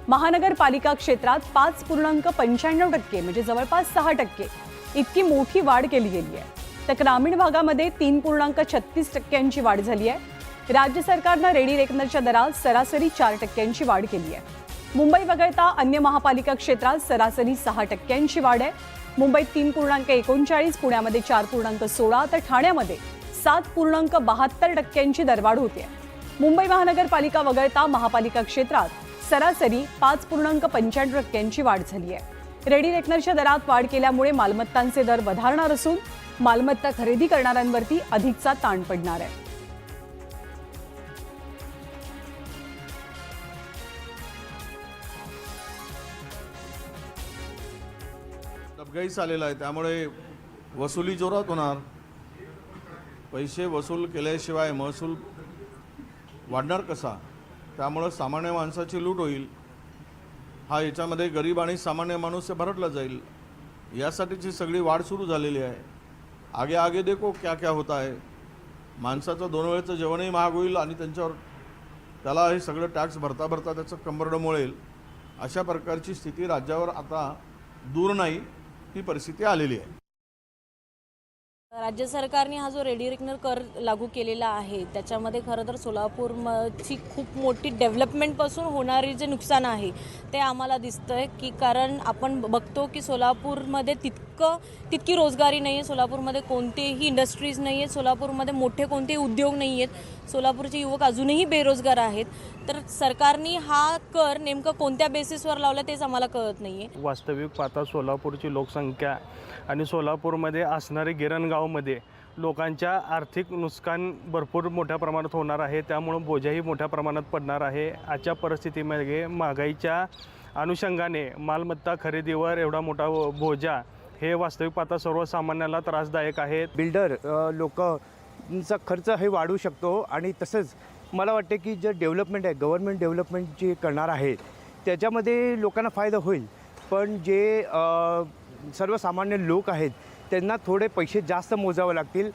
महानगरपालिका क्षेत्रात 5.95% म्हणजे जवळपास 6% इतकी मोठी वाढ केली गेली आहे. तर ग्रामीण भागामध्ये 3.36% वाढ झाली आहे. राज्य सरकारनं रेडी रेकनरच्या दरात सरासरी 4% वाढ केली आहे. मुंबई वगळता अन्य महापालिका क्षेत्रात सरासरी 6% वाढ आहे. मुंबईत 3.39, पुण्यामध्ये 4.16 तर ठाण्यामध्ये 7.72% दरवाढ होते. मुंबई महानगरपालिका वगळता महापालिका क्षेत्रात सरासरी 5.95% वाढ झाली आहे. रेडी रेकनरच्या दरात वाढ केल्यामुळे मालमत्तांचे दर वधारणार असून मालमत्ता खरेदी करणाऱ्यांवरती अधिकचा ताण पडणार आहे. डबघाईस आलेला आहे, त्यामुळे वसुली जोरात होणार. पैसे वसूल केल्याशिवाय महसूल वाढणार कसा? त्यामुळं सामान्य माणसाची लूट होईल. हा याच्यामध्ये गरीब आणि सामान्य माणूस भरडला जाईल. यासाठीची सगळी वाढ सुरू झालेली आहे. आगे आगे देखो क्या क्या होता है. माणसाचं 2 वेळचं जेवणही महाग होईल आणि त्याला हे सगळं टॅक्स भरता भरता त्याचं कंबरडं मोळेल. अशा प्रकारची स्थिती राज्यावर आता दूर नाही, ही परिस्थिती आलेली आहे. राज्य सरकारने हा जो रेडी रेकनर कर लागू केलेला आहे त्याच्यामध्ये खरं तर सोलापूरची खूप मोठी डेव्हलपमेंटपासून होणारी जे नुकसान आहे ते आम्हाला दिसतं आहे की कारण आपण बघतो की सोलापूरमध्ये तितकी रोजगारी नाही आहे. सोलापूरमध्ये कोणतेही इंडस्ट्रीज नाही आहेत. सोलापूरमध्ये मोठे कोणतेही उद्योग नाही आहेत. सोलापूरचे युवक अजूनही बेरोजगार आहेत. तर सरकारने हा कर नेमकं कोणत्या बेसिसवर लावला तेच आम्हाला कळत नाही आहे. वास्तविक पाहता सोलापूरची लोकसंख्या आणि सोलापूरमध्ये असणारे गिरणगावमध्ये लोकांच्या आर्थिक नुकसान भरपूर मोठ्या प्रमाणात होणार आहे. त्यामुळं बोजाही मोठ्या प्रमाणात पडणार आहे. आजच्या परिस्थितीमध्ये महागाईच्या अनुषंगाने मालमत्ता खरेदीवर एवढा मोठा बोजा हे वास्तविक पाहता सर्वसामान्याला त्रासदायक आहे. बिल्डर लोकांचा खर्च हे वाढू शकतो आणि तसंच मला वाटते की जे डेव्हलपमेंट आहे गव्हर्नमेंट डेव्हलपमेंट जे करणार आहे त्याच्यामध्ये लोकांना फायदा होईल. पण जे सर्वसामान्य लोक आहेत त्यांना थोडे पैसे जास्त मोजावे लागतील